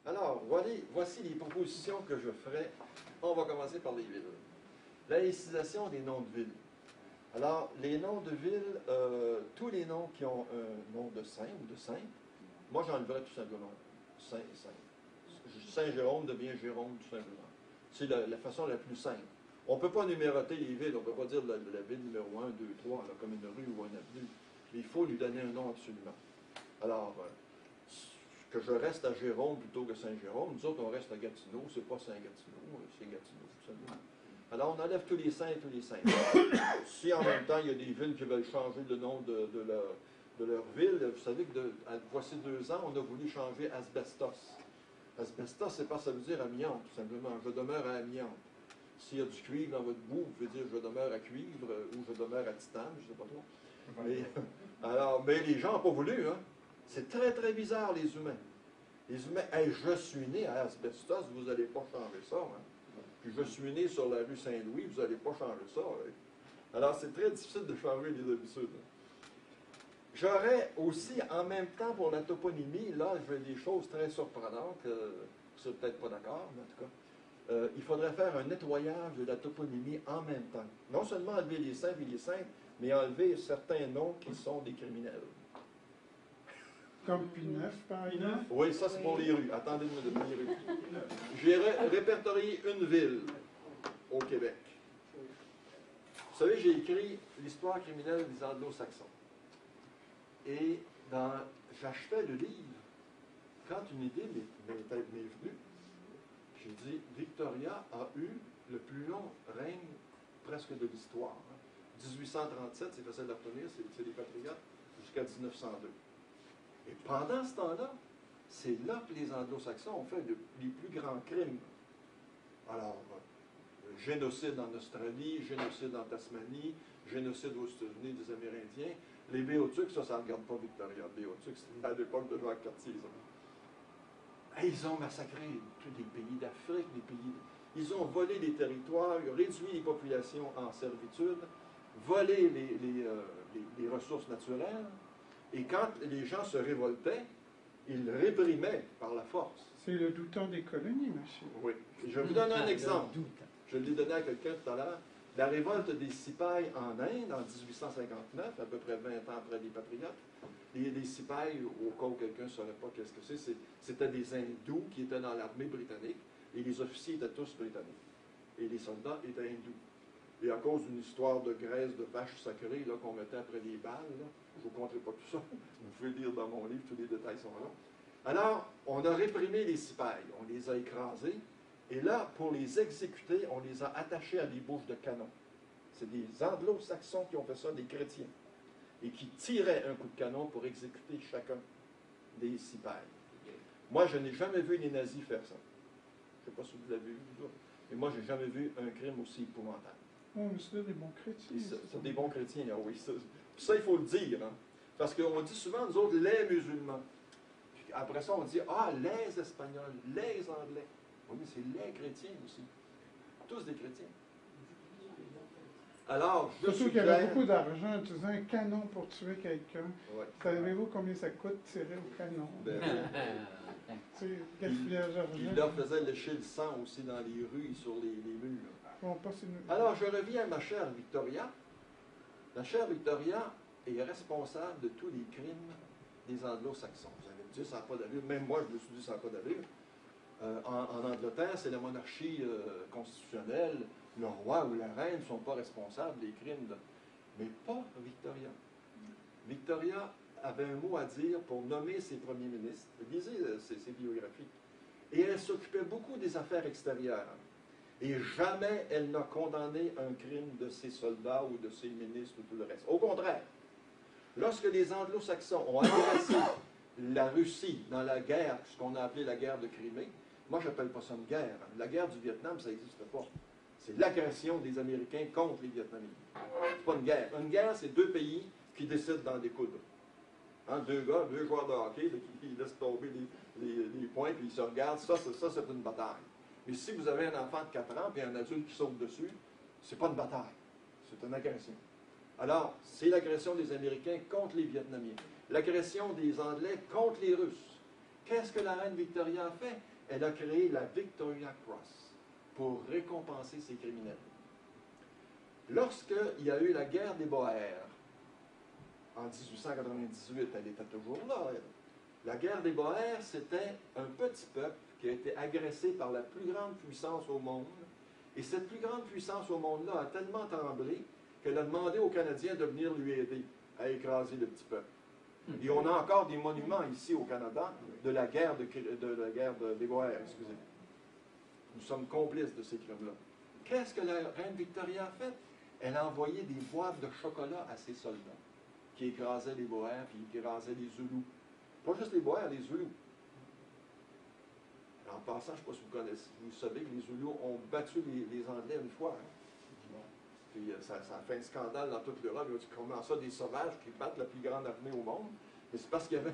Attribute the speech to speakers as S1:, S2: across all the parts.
S1: Alors, voici les propositions que je ferai. On va commencer par les villes. Laïcisation des noms de villes. Alors, les noms de villes, tous les noms qui ont un nom de saint ou de sainte, moi j'enlèverais tout simplement saint et sainte. Saint-Jérôme devient Jérôme tout simplement. C'est la façon la plus simple. On ne peut pas numéroter les villes, on ne peut pas dire la ville numéro 1, 2, 3, là, comme une rue ou un avenue. Il faut lui donner un nom absolument. Alors, que je reste à Jérôme plutôt que Saint-Jérôme, nous autres on reste à Gatineau, c'est pas Saint-Gatineau, c'est Gatineau, tout simplement. Alors on enlève tous les saints et tous les saints. Si en même temps il y a des villes qui veulent changer le nom de leur ville, vous savez que voici 2 ans, on a voulu changer Asbestos. Asbestos, c'est pas ça veut dire amiante, tout simplement. Je demeure à amiante. S'il y a du cuivre dans votre boue, vous pouvez dire je demeure à cuivre ou je demeure à titane, je ne sais pas trop. Mais les gens n'ont pas voulu, hein. C'est très, très bizarre, les humains. Les humains, hey, je suis né à Asbestos, vous n'allez pas changer ça, hein. Puis je suis né sur la rue Saint-Louis, vous n'allez pas changer ça. Hein. Alors, c'est très difficile de changer les habitudes. J'aurais aussi, en même temps, pour la toponymie, là, je veux des choses très surprenantes, vous ne serez peut-être pas d'accord, mais en tout cas, il faudrait faire un nettoyage de la toponymie en même temps. Non seulement enlever les saints et les saintes, mais enlever certains noms qui sont des criminels.
S2: Comme Pineuf, par exemple?
S1: Oui, ça c'est pour les rues. Attendez-moi de les rues. J'ai répertorié une ville au Québec. Vous savez, j'ai écrit l'histoire criminelle des Anglo-Saxons. Et j'achetais le livre. Quand une idée m'est venue, j'ai dit, Victoria a eu le plus long règne presque de l'histoire. 1837, c'est facile à retenir, c'est les Patriotes, jusqu'à 1902. Et pendant ce temps-là, c'est là que les Anglo-Saxons ont fait les plus grands crimes. Alors, génocide en Australie, génocide en Tasmanie, génocide aux États-Unis des Amérindiens. Les Béotucs, ça ne regarde pas Victoria. Les Béotucs, c'était à l'époque de Jacques Cartier. Et ils ont massacré tous les pays d'Afrique, ils ont volé les territoires, réduit les populations en servitude, volé les ressources naturelles. Et quand les gens se révoltaient, ils réprimaient par la force.
S2: C'est le doutant des colonies, monsieur.
S1: Oui. Je vais vous donner un exemple. Je l'ai donné à quelqu'un tout à l'heure. La révolte des Sipayes en Inde, en 1859, à peu près 20 ans après les Patriotes. Les Sipayes, au cas où quelqu'un ne saurait pas qu'est-ce que c'était des hindous qui étaient dans l'armée britannique, et les officiers étaient tous britanniques. Et les soldats étaient hindous. Et à cause d'une histoire de graisse de vache sacrée qu'on mettait après les balles, là, je ne vous conterai pas tout ça, vous pouvez lire dans mon livre, tous les détails sont là. Alors, on a réprimé les Sipayes, on les a écrasés, et là, pour les exécuter, on les a attachés à des bouches de canon. C'est des Anglo-Saxons qui ont fait ça, des chrétiens, et qui tiraient un coup de canon pour exécuter chacun des Sipayes. Moi, je n'ai jamais vu les nazis faire ça. Je ne sais pas si vous l'avez vu, mais moi, je n'ai jamais vu un crime aussi épouvantable.
S2: Oh, mais c'est des bons chrétiens.
S1: C'est des bons chrétiens, oui. Ça, il faut le dire. Hein? Parce qu'on dit souvent, nous autres, les musulmans. Puis après ça, on dit, les Espagnols, les Anglais. Oui, mais c'est les chrétiens aussi. Tous des chrétiens. Alors,
S2: surtout qu'il y avait beaucoup d'argent, tu faisais un canon pour tuer quelqu'un. Ouais. Savez-vous combien ça coûte tirer au canon? C'est gaspillage d'argent.
S1: Il leur faisait lécher le sang aussi dans les rues, sur les murs.
S2: Bon,
S1: alors, je reviens à ma chère Victoria. La chère Victoria est responsable de tous les crimes des Anglo-Saxons. Vous allez me dire, ça n'a pas d'allure. Même moi, je me suis dit, ça n'a pas d'allure. En Angleterre, c'est la monarchie constitutionnelle. Le roi ou la reine ne sont pas responsables des crimes. Mais pas Victoria. Victoria avait un mot à dire pour nommer ses premiers ministres. Lisez ses biographies. Et elle s'occupait beaucoup des affaires extérieures. Et jamais elle n'a condamné un crime de ses soldats ou de ses ministres ou tout le reste. Au contraire, lorsque les Anglo-Saxons ont agressé la Russie dans la guerre, ce qu'on a appelé la guerre de Crimée, moi je n'appelle pas ça une guerre. La guerre du Vietnam, ça n'existe pas. C'est l'agression des Américains contre les Vietnamiens. C'est pas une guerre. Une guerre, c'est deux pays qui décident d'en découdre. Hein, deux joueurs de hockey qui laissent tomber les points puis ils se regardent. Ça c'est une bataille. Mais si vous avez un enfant de 4 ans et un adulte qui saute dessus, c'est pas une bataille, c'est une agression. Alors, c'est l'agression des Américains contre les Vietnamiens, l'agression des Anglais contre les Russes. Qu'est-ce que la reine Victoria a fait? elle a créé la Victoria Cross pour récompenser ses criminels. Lorsqu'il y a eu la guerre des Boers, en 1898, elle était toujours là, elle. La guerre des Boers, c'était un petit peuple qui a été agressé par la plus grande puissance au monde. Et cette plus grande puissance au monde-là a tellement tremblé qu'elle a demandé aux Canadiens de venir lui aider à écraser le petit peuple. Et on a encore des monuments ici au Canada de la guerre, des Boers, excusez. Nous sommes complices de ces crimes-là. Qu'est-ce que la reine Victoria a fait? Elle a envoyé des boîtes de chocolat à ses soldats qui écrasaient les Boers puis qui écrasaient les Zoulous. Pas juste les Boers, les Zoulous. En passant, je ne sais pas si vous connaissez, vous savez que les Zoulous ont battu les Anglais une fois. Hein? Puis ça a fait un scandale dans toute l'Europe. Ils ont dit comment ça, des sauvages qui battent la plus grande armée au monde. Mais c'est parce qu'il y avait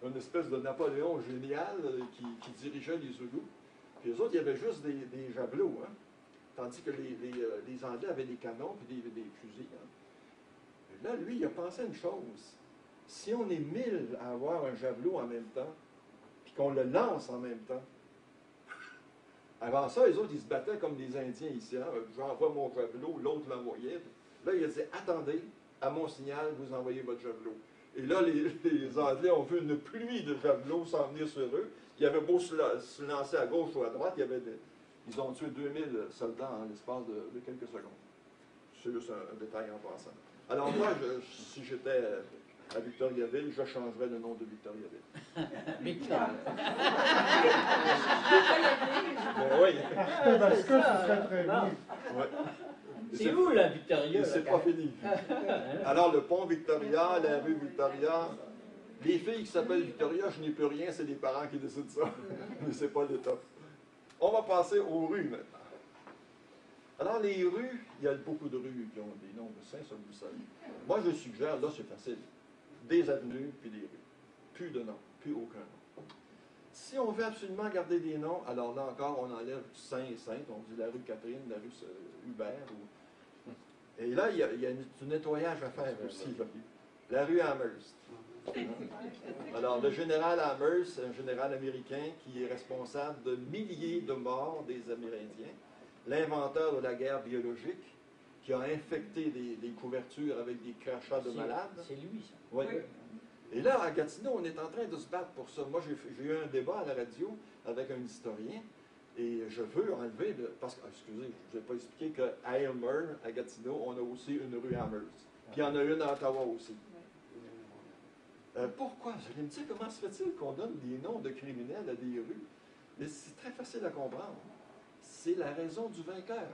S1: une espèce de Napoléon génial qui dirigeait les Zoulous. Puis les autres, il y avait juste des javelots. Hein? Tandis que les Anglais avaient des canons et des fusils. Hein? Et là, lui, il a pensé à une chose. Si on est 1000 à avoir un javelot en même temps, puis qu'on le lance en même temps, avant ça, les autres, ils se battaient comme des Indiens ici. Hein? J'envoie mon javelot, l'autre l'envoyait. Là, il a dit, attendez, à mon signal, vous envoyez votre javelot. Et là, les Anglais ont vu une pluie de javelots s'en venir sur eux. Ils avaient beau se lancer à gauche ou à droite, ils ont tué 2000 soldats en l'espace de quelques secondes. C'est juste un détail en passant. Alors moi, si j'étais à Victoriaville, je changerais le nom de Victoriaville.
S3: Victoriaville.
S1: Oui.
S2: Parce que ce serait très bien.
S1: Ouais.
S3: C'est où la Victoria?
S1: C'est pas fini. Alors le pont Victoria, la rue Victoria, les filles qui s'appellent Victoria, je n'ai plus rien, c'est les parents qui décident ça. Mais c'est pas l'État. On va passer aux rues maintenant. Alors les rues, il y a beaucoup de rues qui ont des noms de saints, ça vous le savez. Moi je suggère, là c'est facile, des avenues puis des rues. Plus de noms, plus aucun nom. Si on veut absolument garder des noms, alors là encore on enlève saint et sainte, on dit la rue Catherine, la rue Hubert. Et là il y a du nettoyage à faire aussi. Là. La rue Amherst. Alors, le général Amherst, un général américain qui est responsable de milliers de morts des Amérindiens, l'inventeur de la guerre biologique, qui a infecté des couvertures avec des crachats de malades.
S3: C'est lui, ça.
S1: Oui. Et là, à Gatineau, on est en train de se battre pour ça. Moi, j'ai eu un débat à la radio avec un historien, et je veux enlever, parce que, excusez, je ne vous ai pas expliqué qu'à Aylmer, à Gatineau, on a aussi une rue Amherst. Puis il y en a une à Ottawa aussi. Pourquoi? Vous allez me dire, comment se fait-il qu'on donne des noms de criminels à des rues? Mais c'est très facile à comprendre. C'est la raison du vainqueur.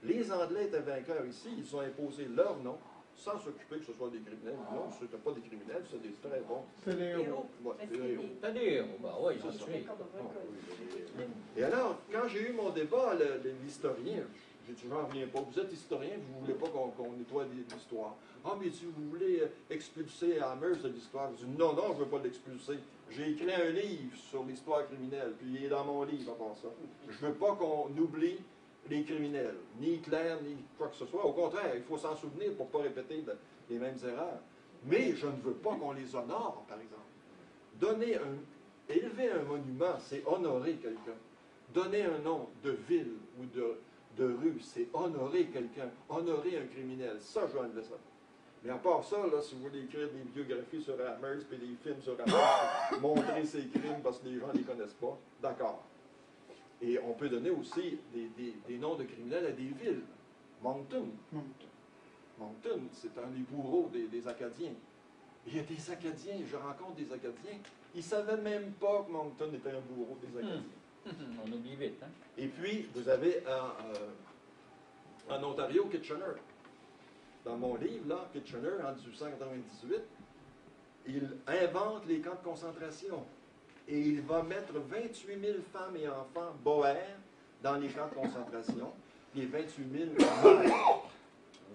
S1: Les Anglais étaient vainqueurs ici, ils ont imposé leur nom, sans s'occuper que ce soit des criminels. Non, ce n'étaient pas des criminels, c'est des très bons.
S2: C'est des héros.
S1: Ouais, des héros.
S3: T'as des héros, bah oui,
S1: C'est ça.
S3: tué.
S1: Et alors, quand j'ai eu mon débat, l'historien, j'ai dit, je n'en reviens pas. Vous êtes historien, vous ne voulez pas qu'on nettoie l'histoire. Ah, mais si vous voulez expulser Amherst de l'histoire, je dis, non, je ne veux pas l'expulser. J'ai écrit un livre sur l'histoire criminelle, puis il est dans mon livre à part ça. Je ne veux pas qu'on oublie les criminels, ni Hitler, ni quoi que ce soit. Au contraire, il faut s'en souvenir pour ne pas répéter les mêmes erreurs. Mais je ne veux pas qu'on les honore, par exemple. Élever un monument, c'est honorer quelqu'un. Donner un nom de ville ou de rue, c'est honorer quelqu'un, honorer un criminel. Ça, je vais enlever ça. Mais à part ça, là, si vous voulez écrire des biographies sur Amherst et des films sur Amherst, montrer ses crimes parce que les gens ne les connaissent pas, d'accord. Et on peut donner aussi des noms de criminels à des villes. Moncton. Moncton, c'est un des bourreaux des Acadiens. Il y a des Acadiens, je rencontre des Acadiens, ils ne savaient même pas que Moncton était un bourreau des Acadiens.
S3: On oublie vite, hein?
S1: Et puis, vous avez en Ontario, Kitchener. Dans mon livre, là, Kitchener, en 1898, il invente les camps de concentration. Et il va mettre 28 000 femmes et enfants boers dans les camps de concentration. Les 28 000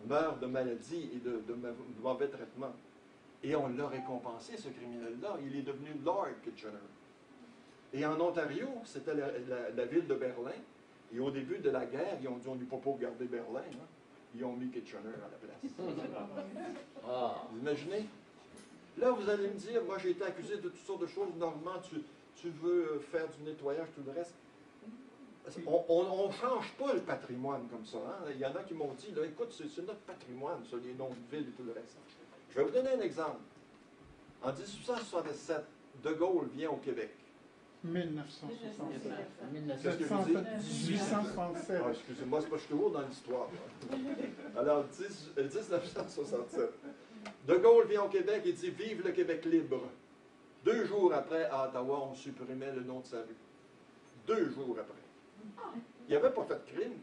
S1: meurent de maladies et de mauvais traitements. Et on l'a récompensé, ce criminel-là. Il est devenu Lord Kitchener. Et en Ontario, c'était la ville de Berlin. Et au début de la guerre, ils ont dit, on n'est pas pour garder Berlin. Hein. Ils ont mis Kitchener à la place. Vous imaginez? Là, vous allez me dire, moi j'ai été accusé de toutes sortes de choses. Normand, tu veux faire du nettoyage, tout le reste. On ne change pas le patrimoine comme ça. Hein? Il y en a qui m'ont dit, là, écoute, c'est notre patrimoine, ça, les noms de villes et tout le reste. Je vais vous donner un exemple. En 1867, De Gaulle vient au Québec.
S2: 1967.
S1: Qu'est-ce que je vous dis?
S2: 1867.
S1: Ah, excusez-moi, c'est pas je suis toujours dans l'histoire. Alors, 1967. De Gaulle vient au Québec et dit « Vive le Québec libre ». 2 jours après, à Ottawa, on supprimait le nom de sa rue. 2 jours après. Il n'avait pas fait de crime.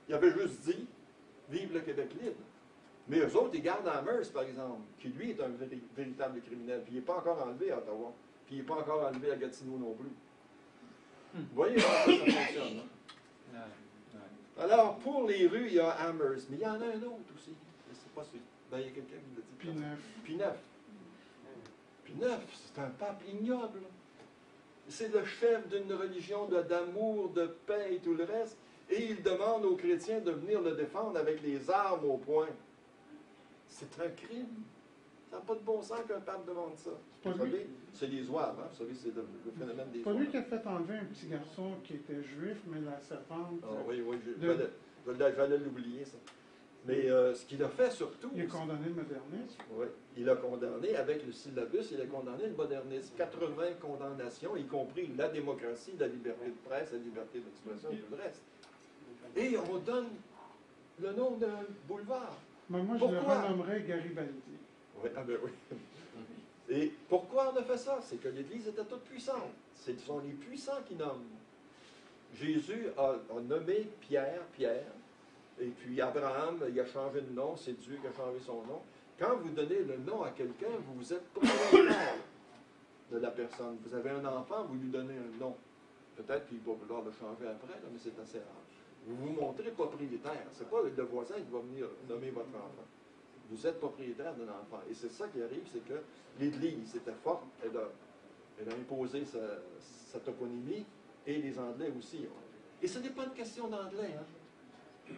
S1: Il avait juste dit « Vive le Québec libre ». Mais eux autres, ils gardent Amherst, par exemple, qui lui est un véritable criminel. Puis il n'est pas encore enlevé à Ottawa. Puis il n'est pas encore enlevé à Gatineau non plus. Vous voyez comment ça fonctionne. Hein? Alors, pour les rues, il y a Amherst, mais il y en a un autre aussi. Je ne sais pas si... Ben, il y a quelqu'un qui l'a dit. Pineuf. Pineuf, c'est un pape ignoble. C'est le chef d'une religion d'amour, de paix et tout le reste. Et il demande aux chrétiens de venir le défendre avec les armes au poing. C'est un crime. Ça n'a pas de bon sens qu'un pape demande ça. Vous savez, c'est les zouaves, hein? Vous savez, c'est le phénomène des zouaves.
S2: C'est pas lui qui a fait enlever un petit garçon qui était juif, mais la servante...
S1: Ah, oui, j'allais l'oublier, ça. Mais ce qu'il a fait surtout...
S2: Il a condamné le modernisme.
S1: Oui, il a condamné, avec le syllabus, il a condamné le modernisme. 80 condamnations, y compris la démocratie, la liberté de presse, la liberté d'expression et tout le reste. Et on donne le nom d'un boulevard.
S2: Mais moi, je le renommerais Garibaldi.
S1: Oui, ah ben oui. Et pourquoi on a fait ça? C'est que l'Église était toute puissante. Ce sont les puissants qui nomment. Jésus a nommé Pierre, et puis Abraham, il a changé de nom, c'est Dieu qui a changé son nom. Quand vous donnez le nom à quelqu'un, vous êtes propriétaire de la personne. Vous avez un enfant, vous lui donnez un nom. Peut-être qu'il va vouloir le changer après, là, mais c'est assez rare. Vous vous montrez propriétaire. Ce n'est pas le voisin qui va venir nommer votre enfant. Vous êtes propriétaire d'un enfant. Et c'est ça qui arrive, c'est que l'Église était forte, elle a imposé sa toponymie, et les Anglais aussi. Et ce n'est pas une question d'anglais. Hein.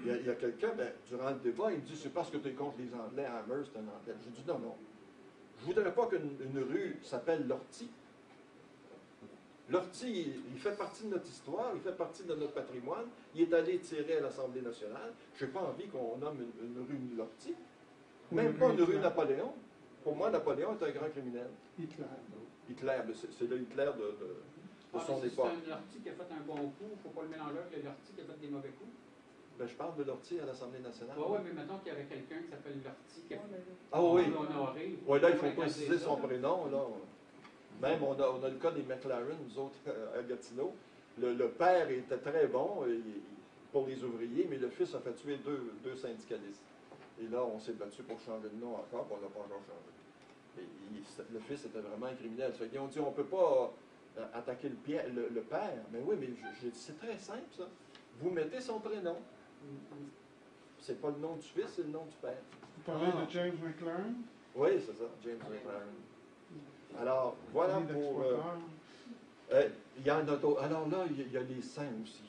S1: Il y a quelqu'un, durant le débat, il me dit, c'est parce que tu es contre les Anglais, Amherst, c'est un Anglais. J'ai dit, non. Je ne voudrais pas qu'une rue s'appelle Lortie. Lortie, il fait partie de notre histoire, il fait partie de notre patrimoine. Il est allé tirer à l'Assemblée nationale. Je n'ai pas envie qu'on nomme une rue Lortie. Même pas une rue Napoléon. Pour moi, Napoléon est un grand criminel. Hitler, c'est le Hitler de son époque.
S4: C'est un Lortie qui a fait un bon coup, il ne faut pas le mélanger avec le Lortie qui a fait des mauvais coups.
S1: Je parle de Lortie à l'Assemblée nationale.
S4: Oui, mais mettons qu'il y avait quelqu'un qui s'appelle Lortie qui a
S1: honoré. Oui, là, il faut préciser son prénom. Là. Même, on a le cas des McLaren, nous autres, à Gatineau. Le père était très bon pour les ouvriers, mais le fils a fait tuer deux syndicalistes. Et là, on s'est battu pour changer de nom encore, puis on n'a pas encore changé. Et le fils était vraiment un criminel. Ils ont dit, on ne peut pas attaquer le père. Mais oui, mais c'est très simple, ça. Vous mettez son prénom. C'est pas le nom du fils, c'est le nom du père.
S2: Vous parlez de James McLaren?
S1: Oui, c'est ça, James McLaren. Alors, voilà pour... il y en a d'autres. Alors là, il y a les saints aussi.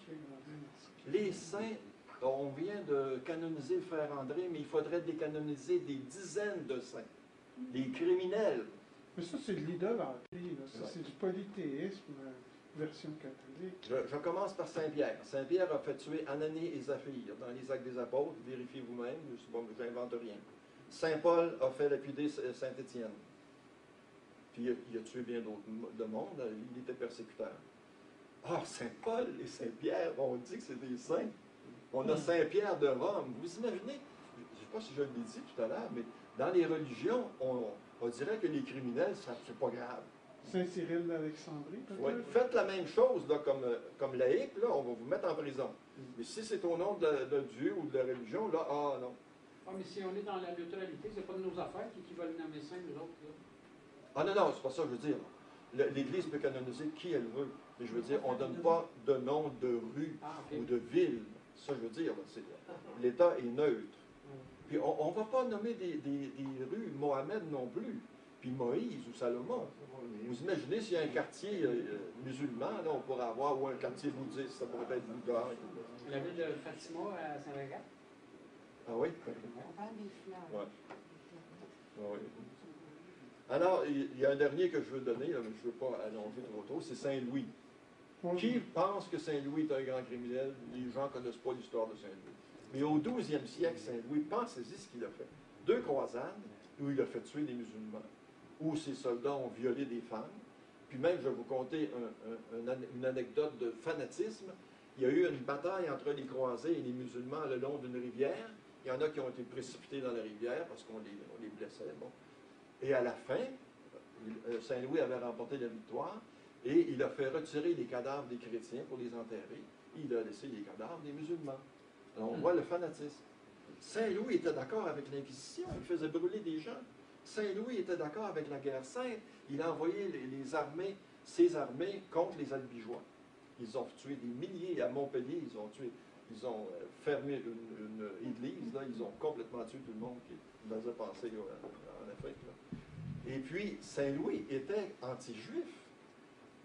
S1: Les saints, on vient de canoniser le frère André, mais il faudrait décanoniser des dizaines de saints. Les criminels.
S2: Mais ça, c'est de l'idolâtrie. C'est du polythéisme, version catholique.
S1: Je commence par Saint-Pierre. Saint-Pierre a fait tuer Ananie et Zaphir dans les Actes des Apôtres. Vérifiez vous-même, je n'invente rien. Saint-Paul a fait lapider Saint-Étienne. Puis il a tué bien d'autres de monde. Il était persécuteur. Or, Saint-Paul et Saint-Pierre, on dit que c'est des saints. On a Saint-Pierre de Rome. Vous imaginez, je ne sais pas si je l'ai dit tout à l'heure, mais dans les religions, on dirait que les criminels, c'est pas grave.
S2: Saint-Cyril d'Alexandrie, peut-être?
S1: Oui, faites la même chose là, comme laïc, là, on va vous mettre en prison. Mais si c'est au nom de Dieu ou de la religion, là, non.
S4: Ah, mais si on est dans la neutralité, c'est pas de nos affaires qui veulent nommer saint, nous autres, là.
S1: Ah non, c'est pas ça que je veux dire. L'Église peut canoniser qui elle veut. Mais je veux dire, on ne donne pas de nom de rue ou de ville. Ça, je veux dire, l'État est neutre. Puis on ne va pas nommer des rues Mohamed non plus, puis Moïse ou Salomon. Vous imaginez s'il y a un quartier musulman, là, on pourrait avoir, ou un quartier bouddhiste, ça pourrait être Bouddha.
S4: La ville de Fatima à Saint-Régat?
S1: Ah oui?
S5: On parle des fleurs.
S1: Oui. Oui. Alors, il y a un dernier que je veux donner, là, mais je ne veux pas allonger trop tôt, c'est Saint-Louis. Qui pense que Saint-Louis est un grand criminel? Les gens ne connaissent pas l'histoire de Saint-Louis. Mais au 12e siècle, Saint-Louis, pensez-y ce qu'il a fait. 2 croisades où il a fait tuer des musulmans, où ses soldats ont violé des femmes. Puis même, je vais vous conter une anecdote de fanatisme. Il y a eu une bataille entre les croisés et les musulmans le long d'une rivière. Il y en a qui ont été précipités dans la rivière parce qu'on les blessait. Bon. Et à la fin, Saint-Louis avait remporté la victoire et il a fait retirer les cadavres des chrétiens pour les enterrer. Il a laissé les cadavres des musulmans. Alors on voit le fanatisme. Saint-Louis était d'accord avec l'Inquisition, il faisait brûler des gens. Saint-Louis était d'accord avec la guerre sainte, il a envoyé ses armées contre les Albigeois. Ils ont tué des milliers à Montpellier, ils ont fermé une église, là, ils ont complètement tué tout le monde qui faisait penser en Afrique. Là. Et puis, Saint-Louis était anti-juif.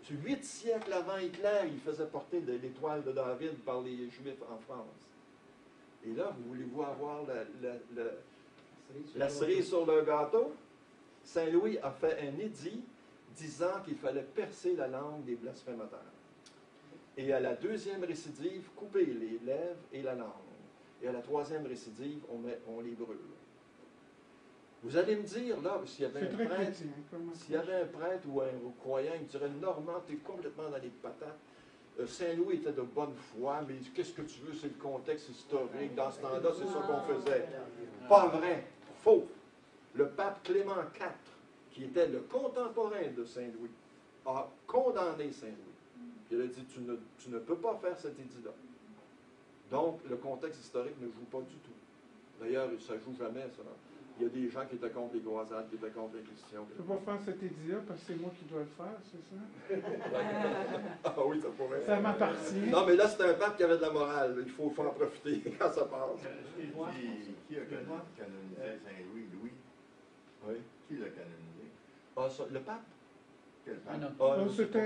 S1: 8 siècles avant Hitler, il faisait porter l'étoile de David par les Juifs en France. Et là, voulez-vous avoir la cerise sur le gâteau? Saint-Louis a fait un édit disant qu'il fallait percer la langue des blasphémateurs. Et à la 2e récidive, couper les lèvres et la langue. Et à la 3e récidive, on les brûle. Vous allez me dire, là, s'il y avait un prêtre ou un croyant qui dirait « Normand, tu es complètement dans les patates. Saint-Louis était de bonne foi, mais qu'est-ce que tu veux, c'est le contexte historique. Dans ce temps-là, c'est ça qu'on faisait. » Pas vrai, faux. Le pape Clément IV, qui était le contemporain de Saint-Louis, a condamné Saint-Louis. Il a dit « Tu ne peux pas faire cet édit-là. » Donc, le contexte historique ne joue pas du tout. D'ailleurs, ça ne joue jamais, ça. Il y a des gens qui étaient contre les croisades, qui étaient contre les Christians.
S2: Je ne peux pas faire cet édit-là parce que c'est moi qui dois le faire, c'est ça?
S1: Ah oui, ça pourrait.
S2: Ça m'appartient.
S1: Non, mais là, c'est un pape qui avait de la morale. Il faut en profiter quand ça passe.
S5: Qui a canonisé Saint-Louis? Louis?
S1: Oui.
S5: Qui l'a canonisé?
S1: Ah, ça, le pape?
S5: Quel pape?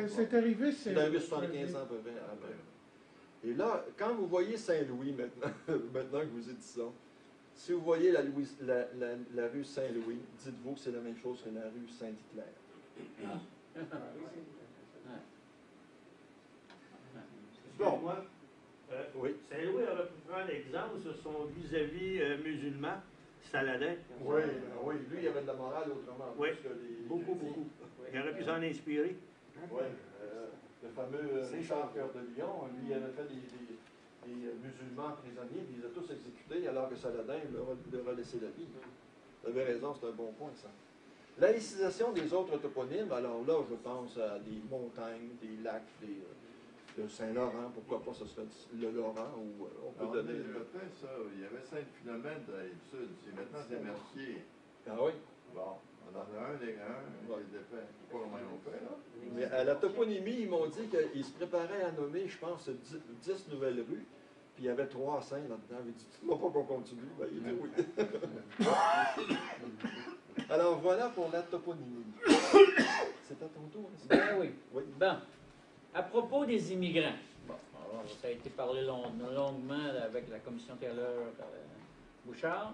S2: C'est arrivé,
S1: c'est arrivé 75 ans à peu près après. Et là, quand vous voyez Saint-Louis maintenant que vous êtes dit ça, si vous voyez la rue Saint-Louis, dites-vous que c'est la même chose que la rue Saint-Hilaire.
S6: Bon, moi,
S1: oui.
S6: Saint-Louis aurait pu prendre l'exemple sur son vis-à-vis musulman, Saladin.
S1: Oui, oui, lui, il avait de la morale autrement.
S6: Oui,
S1: beaucoup.
S6: Il aurait pu s'en inspirer.
S1: Oui, le fameux Richard Cœur de Lion, lui, il avait fait des musulmans prisonniers, puis ils les a tous exécutés, alors que Saladin leur a laissé la vie. Vous avez raison, c'est un bon point, ça. Laïcisation des autres toponymes, alors là, je pense à des montagnes, des lacs, de Saint-Laurent, pourquoi pas, ce serait le Laurent, ou on peut donner...
S5: Après ça, il y avait Sainte-Philomène dans le sud, maintenant c'est Mercier.
S1: Ah oui?
S5: Bon, on en a un, il est fait. Pas comment ils ont fait, là.
S1: Mais à la toponymie, ils m'ont dit qu'ils se préparaient à nommer, je pense, 10 nouvelles rues, puis il y avait 3 saints là-dedans. Ils dit, dis-moi pas qu'on continue. Ben, il dit oui. Alors voilà pour la toponymie. C'est à ton tour.
S3: Ben oui.
S1: Oui.
S3: Bon. À propos des immigrants, bon, alors, ça a été parlé longuement avec la commission Taylor-Bouchard.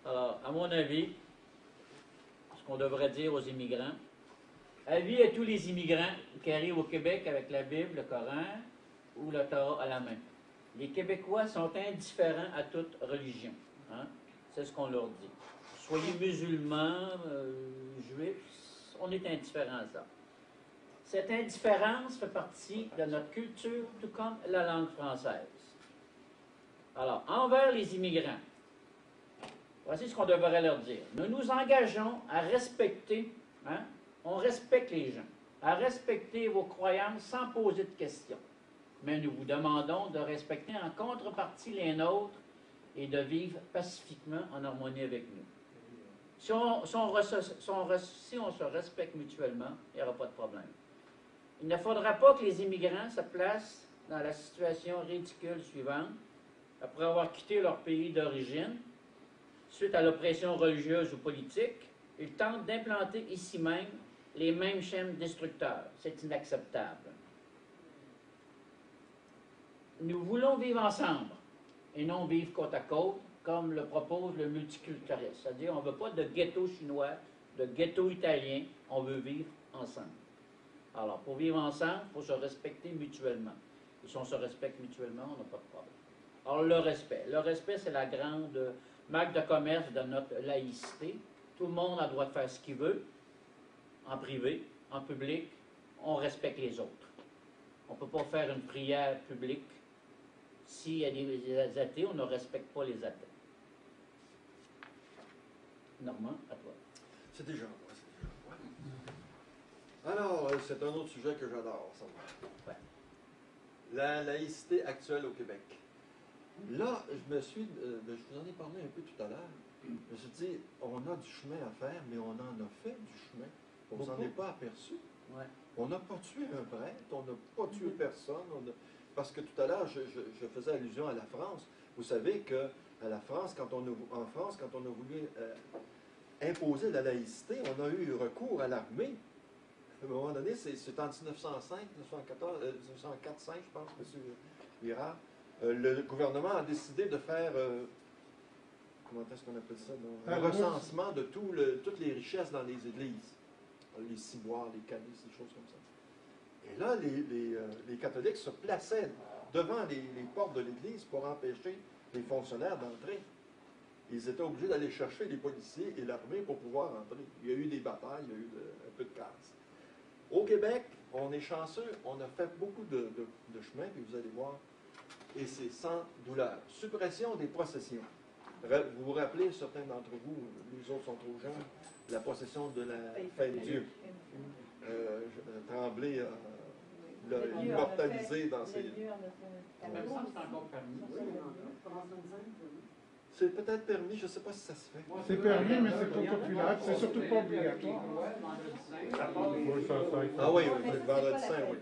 S3: Alors, à mon avis, ce qu'on devrait dire aux immigrants, avis à tous les immigrants qui arrivent au Québec avec la Bible, le Coran ou le Torah à la main. Les Québécois sont indifférents à toute religion. Hein? C'est ce qu'on leur dit. Soyez musulmans, juifs, on est indifférents à ça. Cette indifférence fait partie de notre culture, tout comme la langue française. Alors, envers les immigrants, voici ce qu'on devrait leur dire. Nous nous engageons à respecter, on respecte les gens, à respecter vos croyances sans poser de questions. Mais nous vous demandons de respecter en contrepartie les nôtres et de vivre pacifiquement en harmonie avec nous. Si on se respecte mutuellement, il n'y aura pas de problème. Il ne faudra pas que les immigrants se placent dans la situation ridicule suivante. Après avoir quitté leur pays d'origine, suite à l'oppression religieuse ou politique, ils tentent d'implanter ici même les mêmes schèmes destructeurs. C'est inacceptable. Nous voulons vivre ensemble et non vivre côte à côte, comme le propose le multiculturalisme. C'est-à-dire, on ne veut pas de ghetto chinois de ghetto italien, on veut vivre ensemble. Alors, pour vivre ensemble, il faut se respecter mutuellement. Et si on se respecte mutuellement, on n'a pas de problème. Alors, le respect. Le respect, c'est la grande marque de commerce de notre laïcité. Tout le monde a le droit de faire ce qu'il veut, en privé, en public. On respecte les autres. On ne peut pas faire une prière publique. S'il y a des athées, on ne respecte pas les athées. Normand, à toi.
S1: C'est déjà moi, c'est déjà moi. Alors, c'est un autre sujet que j'adore, ça.
S3: Ouais.
S1: La laïcité actuelle au Québec. Là, je vous en ai parlé un peu tout à l'heure. Je me suis dit, on a du chemin à faire, mais on en a fait du chemin. On ne s'en est pas aperçu.
S3: Ouais.
S1: On n'a pas tué un prêtre, on n'a pas tué personne. Parce que tout à l'heure, je faisais allusion à la France. Vous savez que à la France, en France, quand on a voulu imposer la laïcité, on a eu recours à l'armée. À un moment donné, c'est en 1905, 1914, 1904-5, je pense, M. Virard. Le gouvernement a décidé de faire, comment est-ce qu'on appelle ça, un recensement de toutes les richesses dans les églises. Les ciboires, les calices, des choses comme ça. Et là, les catholiques se plaçaient devant les portes de l'église pour empêcher les fonctionnaires d'entrer. Ils étaient obligés d'aller chercher les policiers et l'armée pour pouvoir entrer. Il y a eu des batailles, il y a eu un peu de casse. Au Québec, on est chanceux, on a fait beaucoup de chemin, puis vous allez voir, et c'est sans douleur. Suppression des processions. Vous vous rappelez, certains d'entre vous, les autres sont trop jeunes, la procession de la fête Dieu. Tremblay l'a immortalisé dans ses...
S4: Mais ça, c'est encore permis.
S1: C'est peut-être permis, je ne sais pas si ça se fait.
S2: C'est permis, mais c'est pas populaire, c'est surtout pas obligatoire.
S1: Ah oui, le vendredi saint, oui.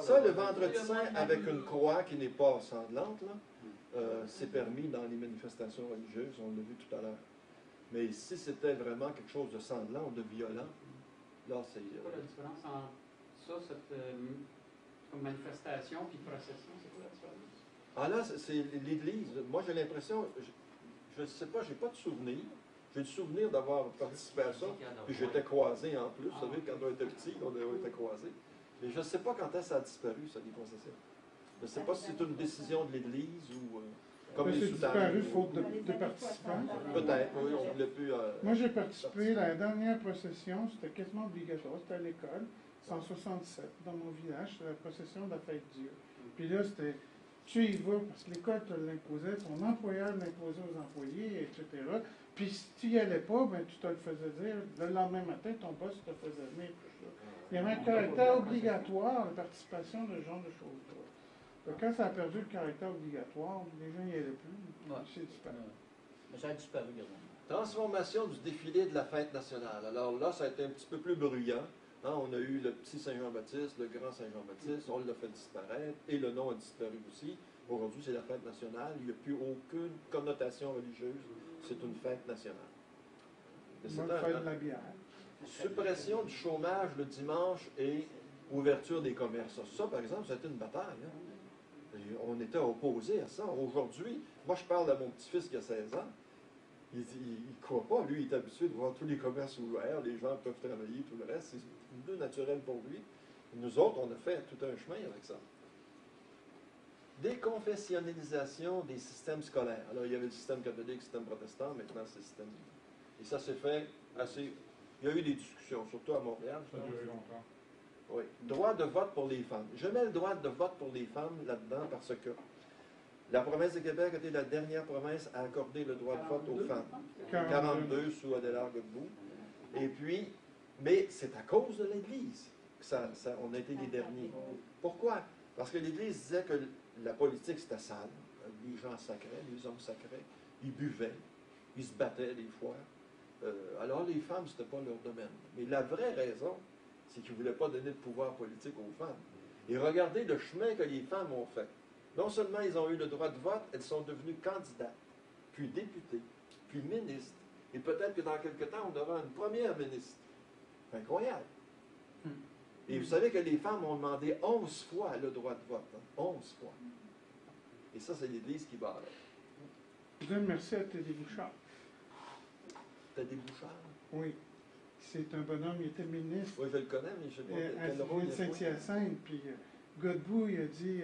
S1: Ça, le vendredi saint, avec une croix qui n'est pas sanglante, là, c'est permis dans les manifestations religieuses, on l'a vu tout à l'heure. Mais si c'était vraiment quelque chose de sanglant ou de violent, là, c'est...
S4: C'est quoi la différence entre ça, cette comme manifestation, puis procession? C'est quoi la différence?
S1: Ah là, c'est l'Église. Moi, j'ai l'impression, je ne sais pas, j'ai pas de souvenir. J'ai le souvenir d'avoir participé à ça, puis j'étais croisé en plus. Vous savez, quand on était petit, on était croisé. Mais je ne sais pas quand est-ce que ça a disparu, ça, les processions. Je ne sais pas si c'est une décision de l'Église ou... comme les
S2: C'est
S1: soutanes.
S2: disparu faute de participants.
S1: Peut-être, oui, on ne voulait plus...
S2: Moi, j'ai participé, la dernière procession, c'était quasiment obligatoire, c'était à l'école, 167, dans mon village, c'était la procession de la fête Dieu. Puis là, c'était, tu y vas, parce que l'école te l'imposait, ton employeur l'imposait aux employés, etc. Puis si tu n'y allais pas, ben, tu te le faisais dire, le lendemain matin, ton boss te faisait venir. Il y avait un caractère obligatoire, la participation de ce genre de choses-là. Quand ça a perdu le caractère obligatoire, les gens n'y allaient plus.
S3: Ouais.
S2: C'est disparu.
S3: Mais ça a disparu, également.
S1: Transformation du défilé de la fête nationale. Alors là, ça a été un petit peu plus bruyant. Hein, on a eu le petit Saint-Jean-Baptiste, le grand Saint-Jean-Baptiste, on l'a fait disparaître, et le nom a disparu aussi. Aujourd'hui, c'est la fête nationale. Il n'y a plus aucune connotation religieuse. C'est une fête nationale.
S2: Moi, je fais de la bière.
S1: Suppression du chômage le dimanche et ouverture des commerces. Ça, par exemple, ça a été une bataille. Hein. Et on était opposés à ça. Aujourd'hui, moi, je parle à mon petit-fils qui a 16 ans. Il ne croit pas. Lui, il est habitué de voir tous les commerces ouverts. Les gens peuvent travailler, tout le reste. C'est plus naturel pour lui. Et nous autres, on a fait tout un chemin avec ça. Déconfessionnalisation des systèmes scolaires. Alors, il y avait le système catholique, le système protestant. Maintenant, c'est le système... Et ça s'est fait assez... Il y a eu des discussions, surtout à Montréal.
S2: Ça a duré longtemps.
S1: Oui. Droit de vote pour les femmes. Je mets le droit de vote pour les femmes là-dedans parce que la province de Québec a été la dernière province à accorder le droit de vote aux femmes. 42 sous Adélard Godbout. Et puis, mais c'est à cause de l'Église que on a été les derniers. Pourquoi? Parce que l'Église disait que la politique, c'était sale. Les gens sacraient, les hommes sacraient. Ils buvaient, ils se battaient des fois. Alors les femmes, ce n'était pas leur domaine. Mais la vraie raison, c'est qu'ils ne voulaient pas donner de pouvoir politique aux femmes. Et regardez le chemin que les femmes ont fait. Non seulement ils ont eu le droit de vote, elles sont devenues candidates, puis députées, puis ministres. Et peut-être que dans quelques temps, on aura une première ministre. C'est incroyable. Et vous savez que les femmes ont demandé 11 fois le droit de vote. Hein? 11 fois. Et ça, c'est l'Église qui barre.
S2: Je donne merci à Télé Bouchard.
S1: Teddy Bouchard.
S2: Oui. C'est un bonhomme, il était ministre
S1: Oui, je le connais, mais je ne sais pas quel rôle
S2: de
S1: il a joué.
S2: Saint-Hyacinthe. Puis Godbout, il a dit,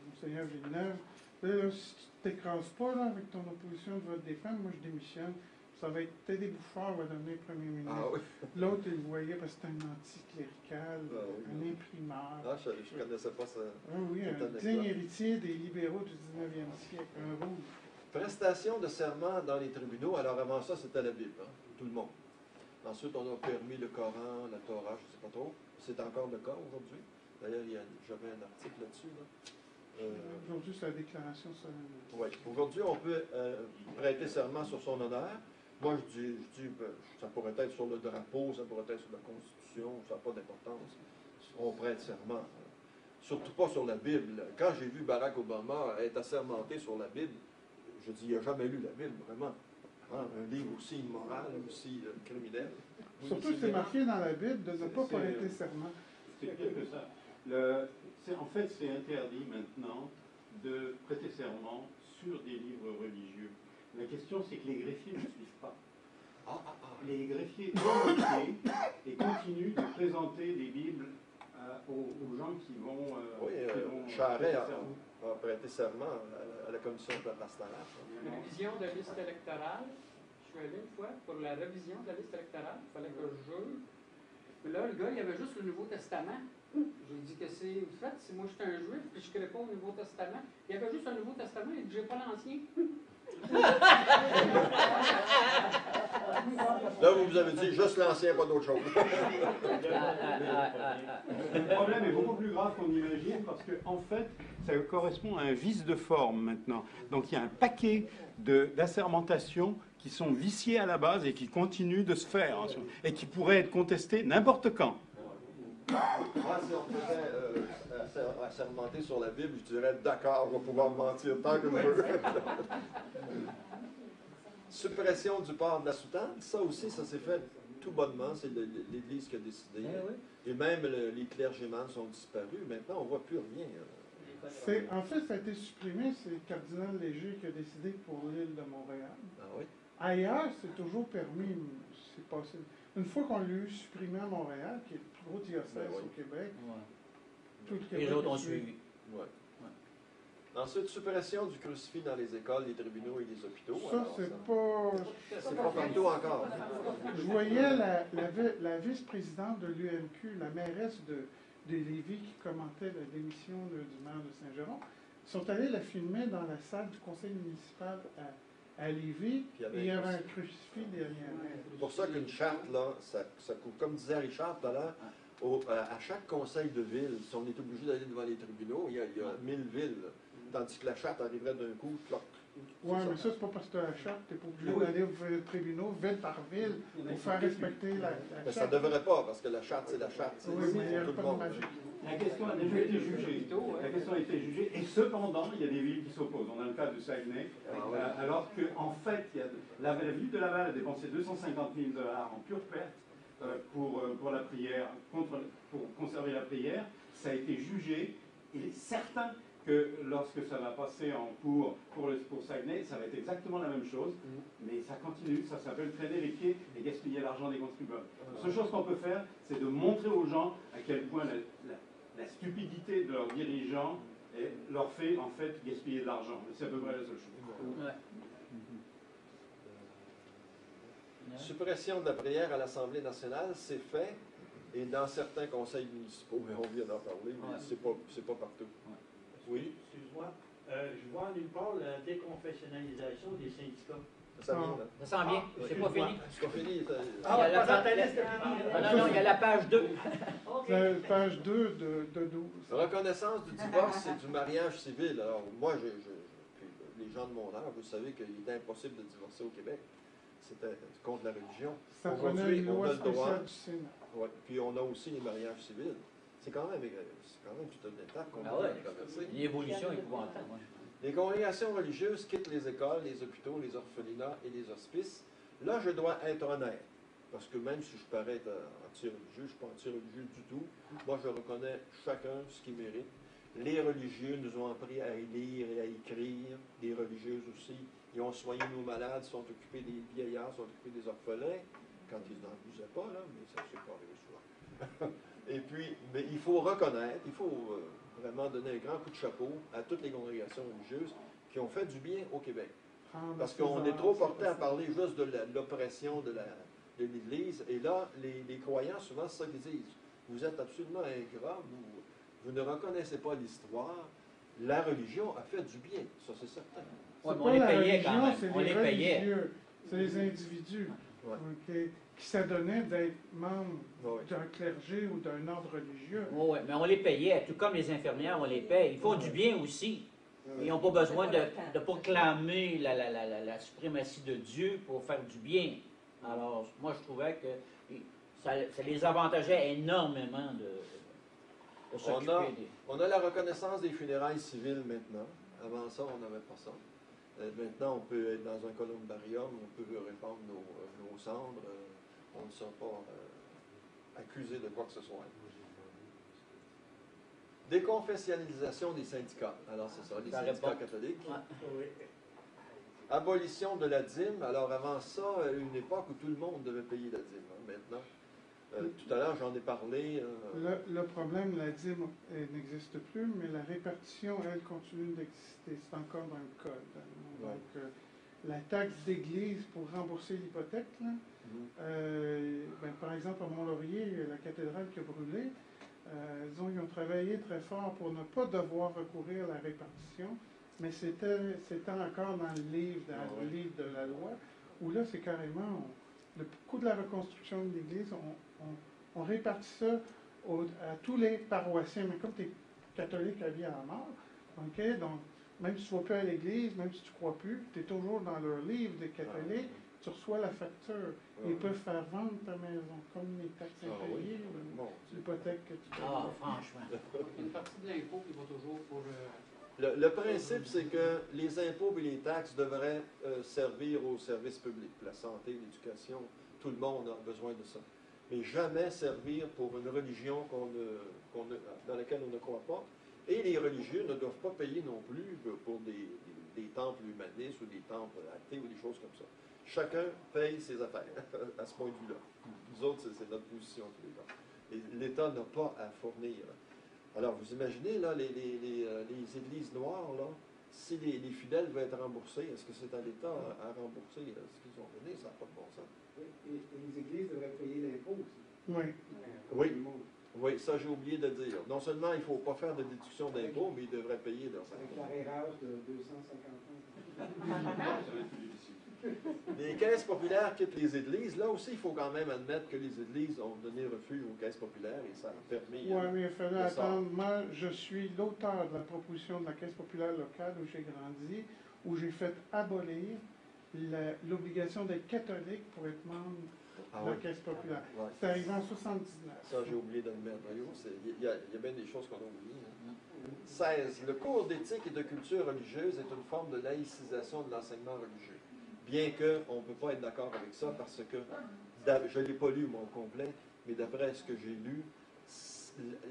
S2: Monseigneur Villeneuve, là, si tu ne t'écrases pas là, avec ton opposition de vote des femmes, moi je démissionne. Ça va être Teddy Bouchard va devenir premier ministre.
S1: Ah oui.
S2: L'autre, il le voyait parce que c'était un anticlérical,
S1: Ah oui.
S2: un imprimeur.
S1: Ah, je ne connaissais pas ça.
S2: Ah oui,
S1: cette
S2: un
S1: anecdote.
S2: digne héritier des libéraux du 19e siècle, un rouge.
S1: Prestation de serment dans les tribunaux. Alors avant ça, c'était la Bible, hein, tout le monde. Ensuite, on a permis le Coran, la Torah, je ne sais pas trop. C'est encore le cas aujourd'hui. D'ailleurs, j'avais un article là-dessus. Là.
S2: Aujourd'hui, c'est la déclaration solennelle.
S1: Oui. Aujourd'hui, on peut prêter serment sur son honneur. Moi, je dis ça pourrait être sur le drapeau, ça pourrait être sur la Constitution, ça n'a pas d'importance. On prête serment. Surtout pas sur la Bible. Quand j'ai vu Barack Obama être assermenté sur la Bible, je dis, il n'a jamais lu la Bible, vraiment. Hein, un livre aussi immoral, aussi criminel.
S2: Surtout que c'est marqué dans la Bible de ne pas prêter serment.
S7: C'est pire que ça. En fait, c'est interdit maintenant de prêter serment sur des livres religieux. La question, c'est que les greffiers ne suivent pas. Les greffiers ont voté et continuent de présenter des Bibles aux gens qui vont.
S1: Charret a prêté serment à la commission pastorale.
S4: Révision de liste électorale. Je suis allé une fois pour la révision de la liste électorale. Il fallait que je jure. Mais là, le gars, il avait juste le Nouveau Testament. J'ai dit que c'est. Vous faites, si moi je suis un juif puis je ne crée pas au Nouveau Testament. Il y avait juste un Nouveau Testament. Il dit, j'ai pas l'Ancien.
S1: Là, vous avez dit juste l'ancien, pas d'autre chose.
S7: Le problème est beaucoup plus grave qu'on imagine parce que, en fait, ça correspond à un vice de forme maintenant. Donc il y a un paquet d'assermentations qui sont viciées à la base et qui continuent de se faire et qui pourraient être contestées n'importe quand.
S1: Moi, si on faisait assermenter sur la Bible, je dirais d'accord, je vais pouvoir mentir tant que je veux. Suppression du port de la soutane, ça aussi, ça s'est fait tout bonnement. C'est l'Église qui a décidé. Et même les clergémans sont disparus. Maintenant, on ne voit plus rien.
S2: En fait, ça a été supprimé. C'est le cardinal Léger qui a décidé pour l'île de Montréal.
S1: Ah oui?
S2: Ailleurs, c'est toujours permis. C'est possible. Une fois qu'on l'a eu supprimé à Montréal, qui est le plus gros diocèse au Québec, tout le Québec.
S3: Les autres ont suivi.
S1: Ouais. Ensuite, suppression du crucifix dans les écoles, les tribunaux et les hôpitaux.
S2: Ça,
S1: C'est pas partout encore.
S2: Je voyais la vice-présidente de l'UMQ, la mairesse de Lévis, qui commentait la démission du maire de Saint-Jérôme. Ils sont allés la filmer dans la salle du conseil municipal à Lévis, et il y avait un crucifix derrière.
S1: C'est pour ça qu'une charte, là, ça coûte. Comme disait Richard tout à l'heure, à chaque conseil de ville, si on est obligé d'aller devant les tribunaux, il y a 1000 villes. Tandis que la charte arriverait d'un coup, cloc.
S2: Oui, mais ça, c'est pas parce que tu as la charte, tu n'es pas obligé d'aller aux tribunaux, ville par ville, pour faire respecter la charte.
S1: Ça ne devrait pas, parce que la charte, c'est la charte.
S2: Oui, mais il n'y a pas de magie.
S7: La question a déjà été jugée. La question a été jugée, et cependant, il y a des villes qui s'opposent. On a le cas de Saguenay, alors qu'en fait, la ville de Laval a dépensé 250 000 $ en pure perte pour la prière, pour conserver la prière. Ça a été jugé, il est certain que lorsque ça va passer en cours pour Saguenay, ça va être exactement la même chose, mais ça continue, ça s'appelle traîner les pieds et gaspiller l'argent des contribuables. La seule chose qu'on peut faire, c'est de montrer aux gens à quel point la stupidité de leurs dirigeants leur fait en fait gaspiller de l'argent. C'est à peu près la seule chose.
S3: Ouais.
S1: Suppression de la prière à l'Assemblée nationale, c'est fait, et dans certains conseils municipaux, mais on vient d'en parler, mais c'est pas partout. Oui?
S6: Excuse-moi. Je vois nulle part la déconfessionnalisation des syndicats.
S1: Ça vient, là.
S3: Ça sent bien, c'est pas fini.
S1: C'est pas fini.
S3: Il y a la non, il y a la page 2.
S2: La page 2 de 12.
S1: Reconnaissance du divorce et du mariage civil. Alors, moi, puis les gens de mon âge, vous savez qu'il était impossible de divorcer au Québec. C'était contre la religion.
S2: Ça prenait une loi spéciale du Sénat.
S1: Ouais. Puis on a aussi les mariages civils. C'est quand même tout un étape qu'on
S3: Ah
S1: peut
S3: ouais.
S1: traverser.
S3: L'évolution est épouvantable.
S1: Les congrégations religieuses quittent les écoles, les hôpitaux, les orphelinats et les hospices. Là, je dois être honnête. Parce que même si je parais être anti-religieux, je ne suis pas anti-religieux du tout. Moi, je reconnais chacun ce qu'il mérite. Les religieux nous ont appris à lire et à écrire. Les religieuses aussi. Ils ont soigné nos malades, sont occupés des vieillards, sont occupés des orphelins, quand ils n'en abusaient pas, là, mais ça ne s'est pas arrivé souvent. Et puis, mais il faut reconnaître, il faut vraiment donner un grand coup de chapeau à toutes les congrégations religieuses qui ont fait du bien au Québec. Parce qu'on est trop porté à parler juste de l'oppression de l'Église. Et là, les croyants, souvent, c'est ça qu'ils disent. Vous êtes absolument ingrats, vous ne reconnaissez pas l'histoire. La religion a fait du bien, ça c'est certain.
S3: Ouais, mais on les payait quand même.
S2: C'est
S3: On
S2: les
S3: les payait.
S2: religieux, c'est les individus
S1: Ouais.
S2: qui s'adonnaient d'être membres
S1: Ouais.
S2: d'un clergé ou d'un ordre religieux.
S3: Oui, mais on les payait, tout comme les infirmières, on les paye. Ils font du bien aussi. Ils n'ont pas besoin de proclamer la suprématie de Dieu pour faire du bien. Alors, moi, je trouvais que ça les avantageait énormément de s'occuper des...
S1: On a la reconnaissance des funérailles civiles maintenant. Avant ça, on n'avait pas ça. Maintenant, on peut être dans un columbarium, on peut répandre nos cendres. On ne sera pas accusé de quoi que ce soit. Déconfessionnalisation des syndicats. Alors, c'est ça, les syndicats catholiques.
S3: Ouais.
S1: Abolition de la dîme. Alors, avant ça, une époque où tout le monde devait payer la dîme. Maintenant, tout à l'heure, j'en ai parlé.
S2: Le problème, la dîme n'existe plus, mais la répartition, elle, continue d'exister. C'est encore dans le code. Donc, la taxe d'église pour rembourser l'hypothèque, là, par exemple, à Mont-Laurier, la cathédrale qui a brûlé, disons, ils ont travaillé très fort pour ne pas devoir recourir à la répartition, mais c'était encore dans le livre, le livre de la loi, où là, c'est carrément, le coût de la reconstruction de l'église, on répartit ça à tous les paroissiens, mais comme tu es catholique à vie à la mort, ok, donc même si tu ne vas plus à l'église, même si tu ne crois plus, tu es toujours dans leur livre des catholiques, tu reçois la facture. Ils peuvent faire vendre ta maison, comme les taxes impayées, l'hypothèque que tu payes.
S3: Ah, franchement.
S4: Une partie de l'impôt qui va toujours pour...
S1: Le principe, c'est que les impôts et les taxes devraient servir au service public, la santé, l'éducation, tout le monde a besoin de ça. Mais jamais servir pour une religion dans laquelle on ne croit pas. Et les religieux ne doivent pas payer non plus pour des temples humanistes ou des temples athées ou des choses comme ça. Chacun paye ses affaires à ce point de vue-là. Nous autres, c'est notre position tous les temps. Et l'État n'a pas à fournir. Alors, vous imaginez, là, les églises noires, là, si les fidèles veulent être remboursés, est-ce que c'est à l'État à rembourser ce qu'ils ont donné? Ça n'a pas de bon sens.
S8: Et les églises devraient payer l'impôt aussi.
S2: Oui.
S1: Oui. Oui, ça j'ai oublié de dire. Non seulement il ne faut pas faire de déduction d'impôts, mais ils devraient payer leurs
S8: Avec
S1: impôts.
S8: l'arrérage de 250 ans.
S1: Les caisses populaires quittent les églises. Là aussi, il faut quand même admettre que les églises ont donné refuge aux caisses populaires et ça a permis...
S2: Oui, mais il fallait
S1: le sort.
S2: attendre. Moi, je suis l'auteur de la proposition de la Caisse populaire locale où j'ai grandi, où j'ai fait abolir l'obligation d'être catholique pour être membre
S1: Ah
S2: de la
S1: oui.
S2: Caisse populaire.
S1: Ouais.
S2: C'est arrivé en 79.
S1: Ça, j'ai oublié de le mettre. Il y a bien des choses qu'on a oubliées. Hein. 16. Le cours d'éthique et de culture religieuse est une forme de laïcisation de l'enseignement religieux. Bien qu'on ne peut pas être d'accord avec ça parce que, je ne l'ai pas lu au complet, mais d'après ce que j'ai lu,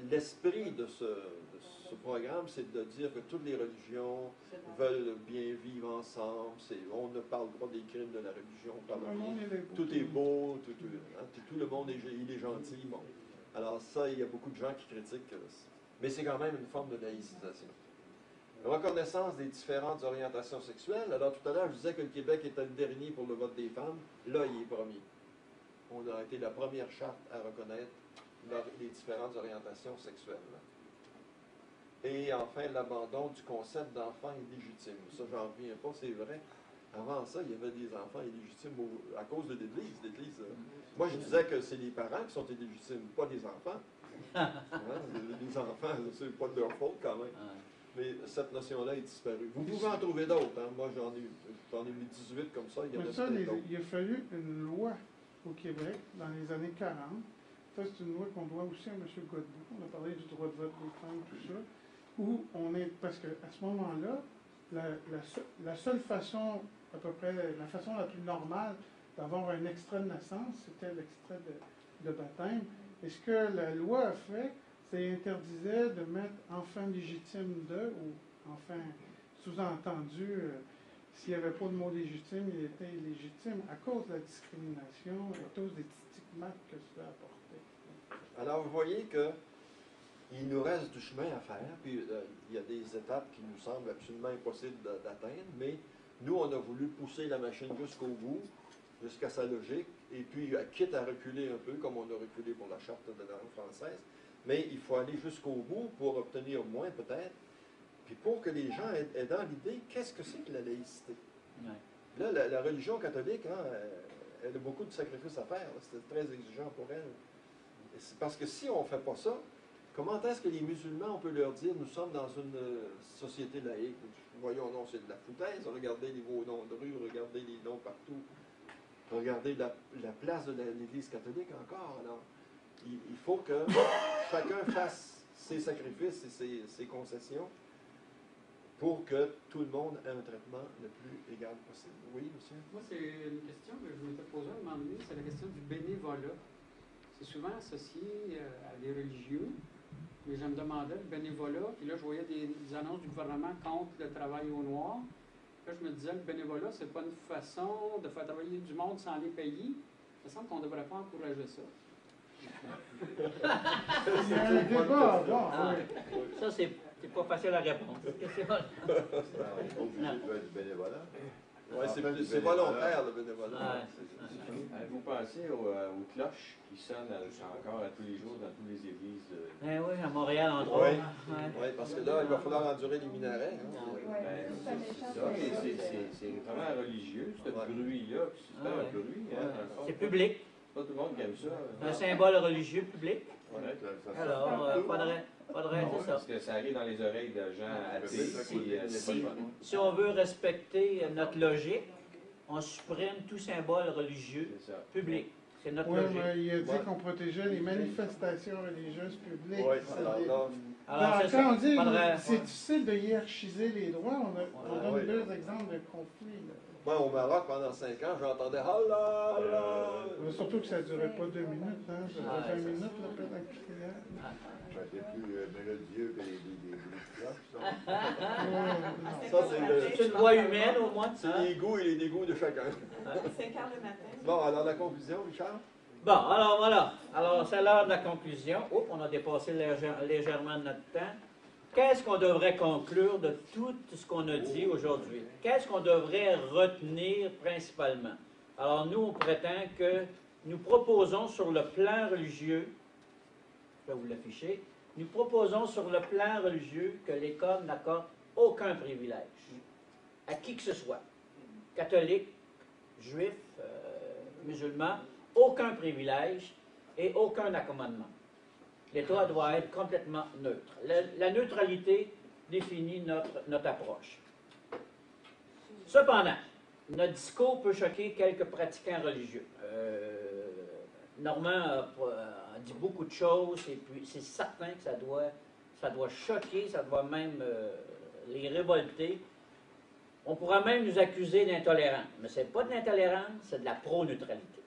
S1: l'esprit de ce programme, c'est de dire que toutes les religions veulent bien vivre ensemble. On ne parle pas des crimes de la religion. On parle tout est beau, tout le monde il est gentil. Bon. Alors ça, il y a beaucoup de gens qui critiquent. Mais c'est quand même une forme de laïcisation. Reconnaissance des différentes orientations sexuelles. Alors tout à l'heure, je disais que le Québec était le dernier pour le vote des femmes. Là, il est premier. On a été la première charte à reconnaître les différentes orientations sexuelles. Et enfin, l'abandon du concept d'enfant illégitime. Ça, j'en reviens pas, c'est vrai. Avant ça, il y avait des enfants illégitimes à cause de l'Église. Moi, je disais que c'est les parents qui sont illégitimes, pas les enfants. Les enfants, c'est pas de leur faute quand même. Mais cette notion-là est disparue. Vous pouvez en trouver d'autres. Hein. Moi, j'en ai mis 18 comme ça. Il y en a peut-être d'autres.
S2: Il a fallu une loi au Québec dans les années 40. Ça, c'est une loi qu'on doit aussi à M. Godbout. On a parlé du droit de vote des femmes, tout ça. Où on est, parce qu'à ce moment-là, la seule façon, à peu près, la façon la plus normale d'avoir un extrait de naissance, c'était l'extrait de baptême. Et ce que la loi a fait, c'est interdisait de mettre enfant légitime de, ou enfant sous-entendu, s'il n'y avait pas de mot légitime, il était illégitime à cause de la discrimination, à cause des stigmates que cela apportait.
S1: Alors, vous voyez que il nous reste du chemin à faire, puis il y a des étapes qui nous semblent absolument impossibles d'atteindre, mais nous, on a voulu pousser la machine jusqu'au bout, jusqu'à sa logique, et puis, quitte à reculer un peu, comme on a reculé pour la charte de la langue française, mais il faut aller jusqu'au bout pour obtenir moins, peut-être, puis pour que les gens aient dans l'idée, qu'est-ce que c'est que la laïcité?
S3: Ouais.
S1: Là, la religion catholique, hein, elle a beaucoup de sacrifices à faire. C'était très exigeant pour elle. Et c'est parce que si on ne fait pas ça, comment est-ce que les musulmans, on peut leur dire, nous sommes dans une société laïque? Voyons, non, c'est de la foutaise. Regardez les beaux noms de rue, regardez les noms partout. Regardez la place de l'Église catholique encore. Alors, il faut que chacun fasse ses sacrifices et ses concessions pour que tout le monde ait un traitement le plus égal possible. Oui, monsieur?
S4: Moi, c'est une question que je m'étais posée à un moment donné, c'est la question du bénévolat. C'est souvent associé à des religieux, mais je me demandais le bénévolat, puis là, je voyais des annonces du gouvernement contre le travail au noir. Là, je me disais, le bénévolat, c'est pas une façon de faire travailler du monde sans les payer. Il me semble qu'on ne devrait pas encourager ça.
S2: Il y a un débat, bon,
S3: Ah,
S2: oui.
S3: ça, c'est pas facile à répondre.
S5: On est obligé de faire du bénévolat.
S1: Oui,
S5: En fait, du
S1: c'est
S5: bénévolat.
S1: volontaire, le bénévolat.
S3: Ouais.
S9: Vous pensez aux cloches qui sonnent encore à tous les jours dans toutes les églises?
S3: Ben oui, à Montréal, entre
S1: Oui.
S3: autres. Ouais.
S1: Oui, parce que là, il va falloir endurer les minarets. Hein.
S9: C'est ça, mais c'est vraiment religieux, ce
S1: Ouais.
S9: bruit-là. Puis c'est
S3: Ah
S9: un
S3: ouais.
S9: bruit, hein, dans le fond.
S3: C'est public.
S9: Pas tout le monde qui aime ça.
S3: Un symbole religieux public.
S9: Ouais.
S3: Alors, faudrait c'est ça.
S9: Parce que ça arrive dans les oreilles de gens athées.
S3: Si on veut respecter notre logique, on supprime tout symbole religieux
S9: C'est ça.
S3: public. C'est notre
S2: Oui,
S3: logique.
S2: mais il a dit
S1: Ouais.
S2: qu'on protégeait les manifestations religieuses publiques.
S1: Oui,
S2: C'est
S1: alors
S2: des-
S1: là,
S3: Alors, c'est
S2: quand on
S3: ça.
S2: dit
S3: Faudrait-
S2: c'est difficile de hiérarchiser les droits, on donne
S1: oui.
S2: deux exemples de conflits. là.
S1: moi, au Maroc, pendant 5 ans, j'entendais Allah, Allah.
S2: Surtout que ça ne durait pas 2 minutes, hein, ça
S3: Ah,
S2: durait 20
S3: ça,
S2: minutes, là, pendant que tu criais.
S5: C'est plus mélodieux que les cloches, ça.
S1: Ça, c'est
S3: C'est une voix humaine, au moins.
S1: c'est les goûts et les dégoûts de chacun.
S10: 5 heures le matin.
S1: Bon, alors la conclusion, Richard?
S3: Bon, alors voilà. Alors, c'est l'heure de la conclusion. Oups, on a dépassé légèrement notre temps. Qu'est-ce qu'on devrait conclure de tout ce qu'on a dit aujourd'hui? Qu'est-ce qu'on devrait retenir principalement? Alors, nous, on prétend que nous proposons sur le plan religieux, je vais vous l'afficher, nous proposons sur le plan religieux que l'École n'accorde aucun privilège à qui que ce soit, catholique, juif, musulman, aucun privilège et aucun accommodement. L'État doit être complètement neutre. La neutralité définit notre approche. Cependant, notre discours peut choquer quelques pratiquants religieux. Normand a dit beaucoup de choses et puis c'est certain que ça doit choquer, ça doit même les révolter. On pourra même nous accuser d'intolérance, mais ce n'est pas de l'intolérance, c'est de la pro-neutralité.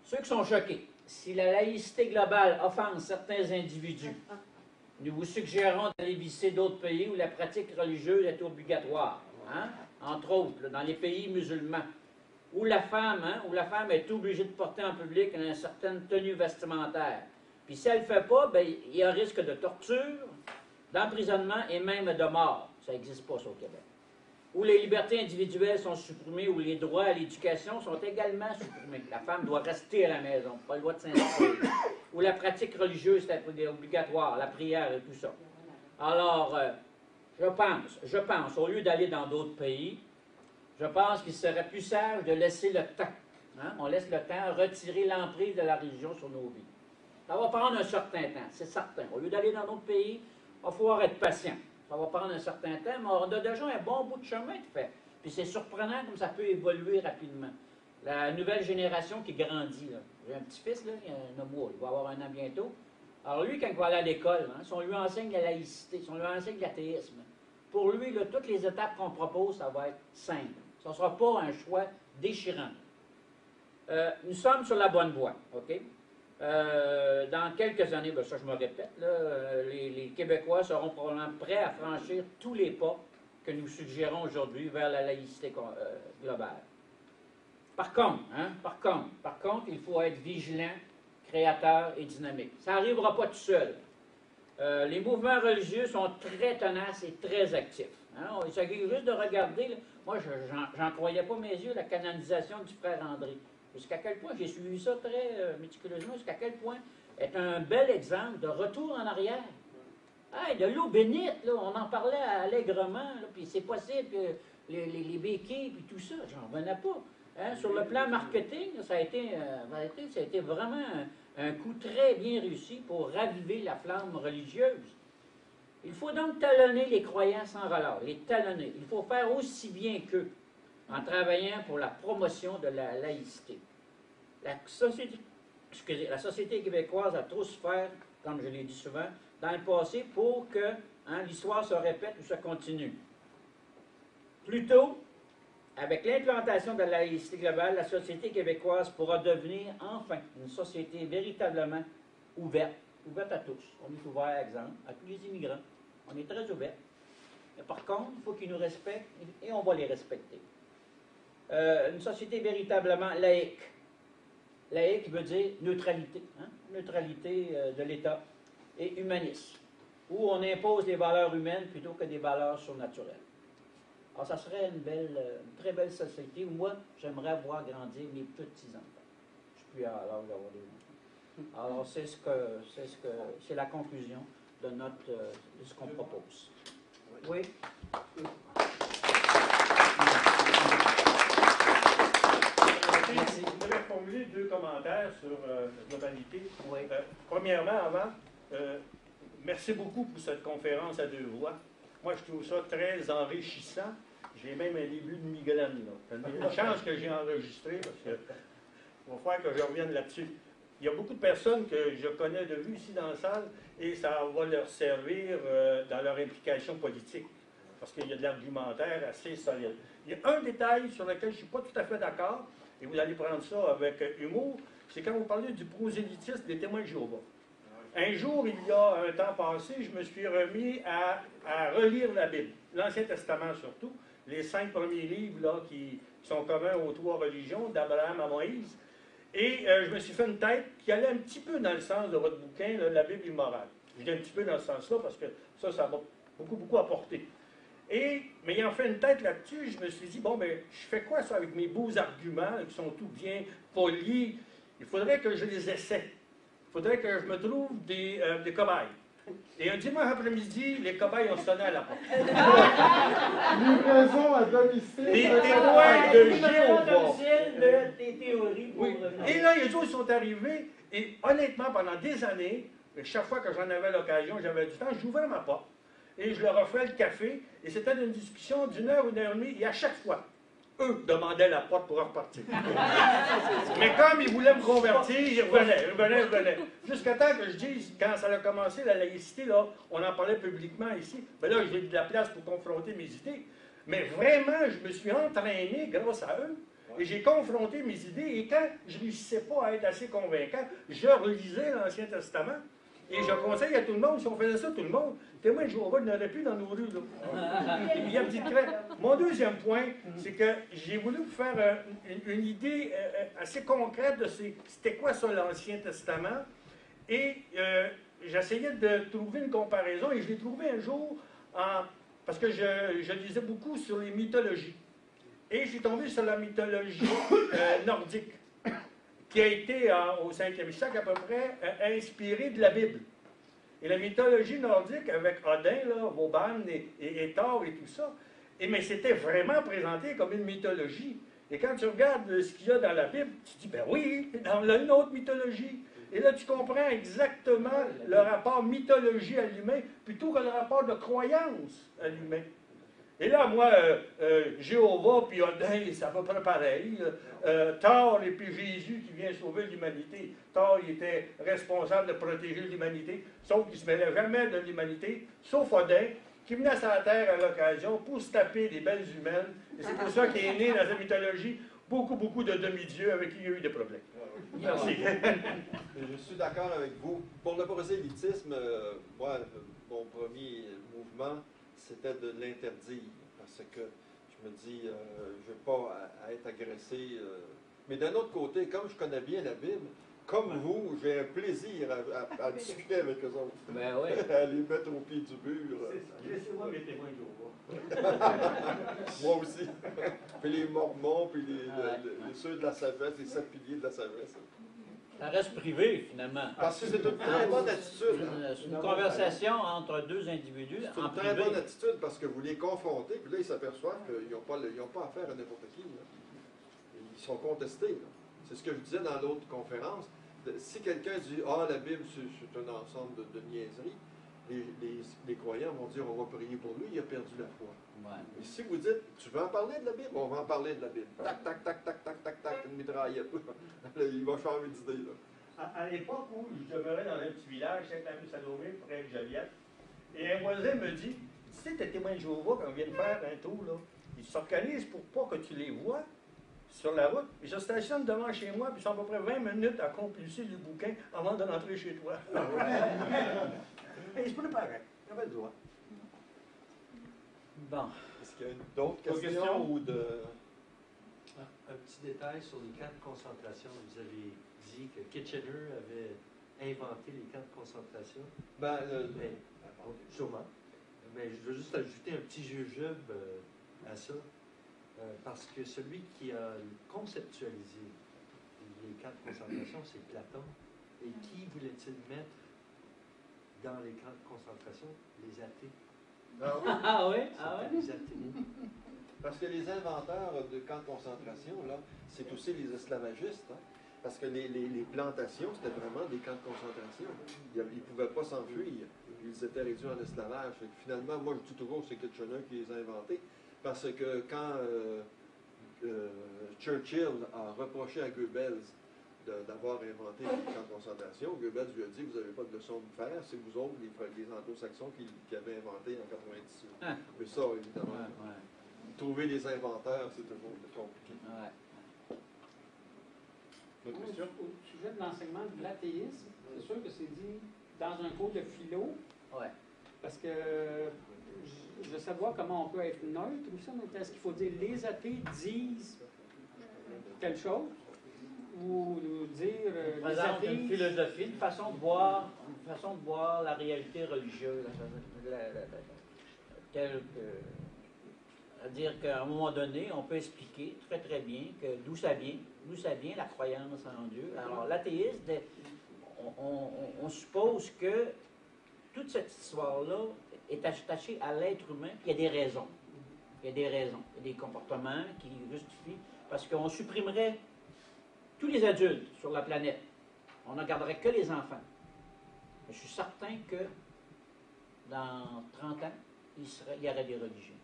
S3: Ceux qui sont choqués, si la laïcité globale offense certains individus, nous vous suggérons d'aller visiter d'autres pays où la pratique religieuse est obligatoire, hein? Entre autres, là, dans les pays musulmans, où la femme est obligée de porter en public une certaine tenue vestimentaire. Puis si elle ne le fait pas, ben, il y a un risque de torture, d'emprisonnement et même de mort. Ça n'existe pas, ça, au Québec. Où les libertés individuelles sont supprimées, où les droits à l'éducation sont également supprimés. La femme doit rester à la maison, pas le droit de s'inscrire. Où la pratique religieuse est obligatoire, la prière et tout ça. Alors, je pense, au lieu d'aller dans d'autres pays, je pense qu'il serait plus sage de laisser le temps. Hein? On laisse le temps retirer l'emprise de la religion sur nos vies. Ça va prendre un certain temps, c'est certain. Au lieu d'aller dans d'autres pays, il va falloir être patient. Ça va prendre un certain temps, mais on a déjà un bon bout de chemin de fait. Puis c'est surprenant comme ça peut évoluer rapidement. La nouvelle génération qui grandit, là. J'ai un petit-fils, là, il y a un mois, il va avoir 1 an bientôt. Alors lui, quand il va aller à l'école, hein, si on lui enseigne la laïcité, si on lui enseigne l'athéisme, pour lui, là, toutes les étapes qu'on propose, ça va être simple. Ça ne sera pas un choix déchirant. Nous sommes sur la bonne voie, OK? Dans quelques années, ben ça je me répète, là, les Québécois seront probablement prêts à franchir tous les pas que nous suggérons aujourd'hui vers la laïcité globale. Par contre, il faut être vigilant, créateur et dynamique. Ça n'arrivera pas tout seul. Les mouvements religieux sont très tenaces et très actifs. Hein? Il s'agit juste de regarder, là, moi, j'en croyais pas mes yeux, la canonisation du frère André. Jusqu'à quel point, j'ai suivi ça très méticuleusement, jusqu'à quel point est un bel exemple de retour en arrière. Hey, de l'eau bénite, là, on en parlait allègrement, puis c'est possible que les béquilles, puis tout ça, j'en revenais pas. Hein? Sur le plan marketing, ça a été vraiment un coup très bien réussi pour raviver la flamme religieuse. Il faut donc talonner les croyants sans relâche, les talonner. Il faut faire aussi bien qu'eux, en travaillant pour la promotion de la laïcité. La société québécoise a trop souffert, comme je l'ai dit souvent, dans le passé pour que l'histoire se répète ou se continue. Plutôt, avec l'implantation de la laïcité globale, la société québécoise pourra devenir enfin une société véritablement ouverte à tous. On est ouvert, exemple, à tous les immigrants. On est très ouvert. Mais par contre, il faut qu'ils nous respectent et on va les respecter. Une société véritablement laïque. Laïque veut dire neutralité. Hein? Neutralité de l'État et humaniste, où on impose des valeurs humaines plutôt que des valeurs surnaturelles. Alors, ça serait une très belle société où moi, j'aimerais voir grandir mes petits-enfants. Je suis plus à l'âge d'avoir des enfants. Alors, c'est la conclusion de ce qu'on propose. Oui?
S6: Je voudrais formuler 2 commentaires sur la globalité.
S3: Oui.
S6: Premièrement, merci beaucoup pour cette conférence à 2 voix. Moi, je trouve ça très enrichissant. J'ai même un début de migraine. C'est une chance que j'ai enregistré parce que il va falloir que je revienne là-dessus. Il y a beaucoup de personnes que je connais de vue ici dans la salle et ça va leur servir dans leur implication politique parce qu'il y a de l'argumentaire assez solide. Il y a un détail sur lequel je ne suis pas tout à fait d'accord et vous allez prendre ça avec humour, c'est quand vous parlez du prosélytisme des témoins de Jéhovah. Un jour, il y a un temps passé, je me suis remis à relire la Bible, l'Ancien Testament surtout, les 5 premiers livres là, qui sont communs aux 3 religions, d'Abraham à Moïse. Et je me suis fait une tête qui allait un petit peu dans le sens de votre bouquin, là, La Bible immorale. Je dis un petit peu dans ce sens-là parce que ça m'a beaucoup apporté. Mais ayant fait une tête là-dessus, je me suis dit, bon, ben, je fais quoi ça avec mes beaux arguments qui sont tout bien polis? Il faudrait que je les essaie. Il faudrait que je me trouve des cobayes. Et un dimanche après-midi, les cobayes ont sonné à la porte.
S2: Livraison à domicile.
S6: Des témoins de Jéhovah.
S3: Des théories pour...
S6: Oui. Et là, les autres sont arrivés, et honnêtement, pendant des années, chaque fois que j'en avais l'occasion, j'avais du temps, j'ouvrais ma porte, et je leur offrais le café, et c'était une discussion d'1 heure, 1 heure et demie, et à chaque fois, eux demandaient la porte pour repartir. Mais comme ils voulaient me convertir, ils revenaient. Jusqu'à temps que je dise, quand ça a commencé, la laïcité, là, on en parlait publiquement ici, ben là, j'ai de la place pour confronter mes idées. Mais vraiment, je me suis entraîné grâce à eux. Et j'ai confronté mes idées, et quand je ne réussissais pas à être assez convaincant, je relisais l'Ancien Testament. Et je conseille à tout le monde, si on faisait ça, tout le monde, témoins de Jéhovah, il n'y en aurait plus dans nos rues. Là. Il y a une petite crainte. Mon deuxième point, c'est que j'ai voulu vous faire une idée assez concrète de c'était quoi ça, l'Ancien Testament. Et j'essayais de trouver une comparaison, et je l'ai trouvé un jour, parce que je lisais beaucoup sur les mythologies. Et je suis tombé sur la mythologie nordique, qui a été, au 5e siècle à peu près, inspirée de la Bible. Et la mythologie nordique, avec Odin, là, Vauban et Thor et tout ça, mais c'était vraiment présenté comme une mythologie. Et quand tu regardes ce qu'il y a dans la Bible, tu te dis, ben oui, dans une autre mythologie. Et là, tu comprends exactement le rapport mythologie à l'humain, plutôt que le rapport de croyance à l'humain. Et là, moi, Jéhovah puis Odin, c'est à peu près pareil. Thor et puis Jésus qui vient sauver l'humanité. Thor, il était responsable de protéger l'humanité, sauf qu'il ne se mêlait jamais de l'humanité, sauf Odin, qui venait sur la terre à l'occasion pour se taper des belles humaines. Et c'est pour ça qu'il est né dans la mythologie beaucoup de demi-dieux avec qui il y a eu des problèmes. Merci.
S1: Je suis d'accord avec vous. Pour le prosélytisme, moi, mon premier mouvement, c'était de l'interdire. parce que je me dis, je ne veux pas à être agressé. Mais d'un autre côté, comme je connais bien la Bible, comme vous, j'ai un plaisir à discuter avec eux autres.
S3: Ben oui.
S1: À les mettre au pied du mur.
S7: C'est ça. Laissez-moi mes témoins de Jéhovah.
S1: Moi aussi. Puis les Mormons, puis ceux de la sagesse, les 7 piliers de la sagesse.
S3: Ça reste privé, finalement.
S1: Parce que c'est une très bonne attitude.
S3: C'est une conversation entre deux individus
S1: C'est
S3: en
S1: une très
S3: privé.
S1: bonne attitude parce que vous les confrontez, puis là, ils s'aperçoivent qu'ils n'ont pas affaire à n'importe qui. Là. Ils sont contestés. Là. C'est ce que je disais dans l'autre conférence. Si quelqu'un dit « Ah, la Bible, c'est un ensemble de niaiseries », les croyants vont dire « On va prier pour lui, il a perdu la foi.
S3: Ouais. »
S1: Et si vous dites « Tu veux en parler de la Bible? » On va en parler de la Bible. Tac, tac, tac, tac, tac, tac, tac, une mitraillette. Il va changer d'idée.
S6: À l'époque où je demeurais dans un petit village, Saint-Lambert-Salomé, près de Joliette, et un voisin me dit, tu sais, tes témoins de Jéhovah, quand on vient de faire un tour, là, ils s'organisent pour pas que tu les vois sur la route. Ils se stationnent devant chez moi, puis ils sont à peu près 20 minutes à compulser le bouquin avant de rentrer chez toi. Et ils se préparaient. Ils avaient le droit.
S3: Bon.
S1: Est-ce qu'il y a d'autres questions ou de...
S11: Un petit détail sur les camps de concentration. Vous avez dit que Kitchener avait inventé les camps de concentration. Mais, sûrement. Mais je veux juste ajouter un petit jujube à ça. Parce que celui qui a conceptualisé les camps de concentration, c'est Platon. Et qui voulait-il mettre dans les camps de concentration? Les athées.
S3: Ah oui? Ah oui?
S11: Les athées.
S1: Parce que les inventeurs de camps de concentration, là, c'est aussi les esclavagistes. Hein? Parce que les plantations, c'était vraiment des camps de concentration. Ils ne pouvaient pas s'enfuir. Ils étaient réduits en esclavage. Fait que finalement, moi, je dis toujours que c'est Kitchener qui les a inventés. Parce que quand Churchill a reproché à Goebbels d'avoir inventé les camps de concentration, Goebbels lui a dit « Vous n'avez pas de leçon de faire, c'est vous autres, les anglo-saxons, qui avez inventé en 98.
S3: Ah.
S1: Mais ça, évidemment, trouver les inventeurs, c'est toujours compliqué.
S4: Au sujet de l'enseignement de l'athéisme, c'est sûr que c'est dit dans un cours de philo.
S3: Ouais.
S4: Parce que je veux savoir comment on peut être neutre ou ça, mais est-ce qu'il faut dire les athées disent quelque chose ou dire les
S3: Présente
S4: athées.
S3: une philosophie, une façon de voir la réalité religieuse, telle que. C'est-à-dire qu'à un moment donné, on peut expliquer très très bien que d'où ça vient la croyance en Dieu. Alors l'athéisme, on suppose que toute cette histoire-là est attachée à l'être humain, puis il y a des raisons. Il y a des comportements qui justifient, parce qu'on supprimerait tous les adultes sur la planète. On ne garderait que les enfants. Je suis certain que dans 30 ans, il y aurait des religions.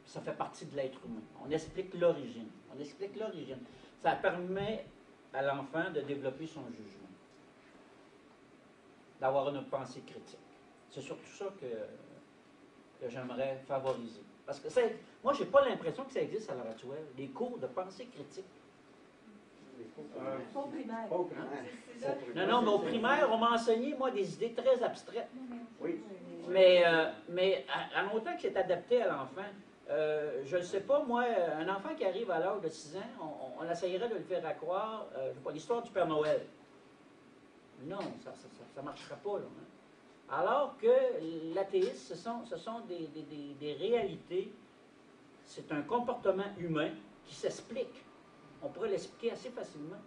S3: Ça fait partie de l'être humain. On explique l'origine. Ça permet à l'enfant de développer son jugement, d'avoir une pensée critique. C'est surtout ça que j'aimerais favoriser. Parce que moi, je n'ai pas l'impression que ça existe à l'heure actuelle, des cours de pensée critique.
S10: Pas au primaire.
S3: Non, mais au primaire, on m'a enseigné, moi, des idées très abstraites.
S6: Oui.
S3: Mais à longtemps que c'est adapté à l'enfant, je ne sais pas, moi, un enfant qui arrive à l'âge de 6 ans, on essayerait de le faire croire, je sais pas, l'histoire du Père Noël. Non, ça ne marchera pas, là. Hein. Alors que l'athéisme, ce sont des réalités, c'est un comportement humain qui s'explique. On pourrait l'expliquer assez facilement.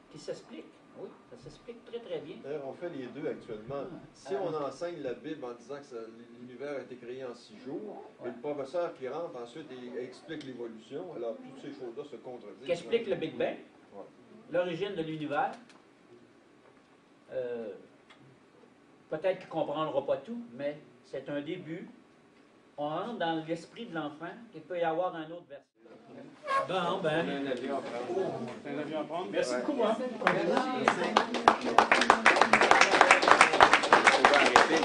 S3: Qui s'explique. Oui, ça s'explique très très bien.
S1: D'ailleurs, on fait les deux actuellement. Si on enseigne la Bible en disant que l'univers a été créé en 6 jours, et le professeur qui rentre ensuite explique l'évolution, alors toutes ces choses-là se contredisent.
S3: Qui explique le Big Bang, l'origine de l'univers. Peut-être qu'il ne comprendra pas tout, mais c'est un début. On entre dans l'esprit de l'enfant, qu'il peut y avoir un autre verset. Bon, ben.
S9: Un avion à prendre.
S6: Merci beaucoup. Hein?
S9: On va arrêter.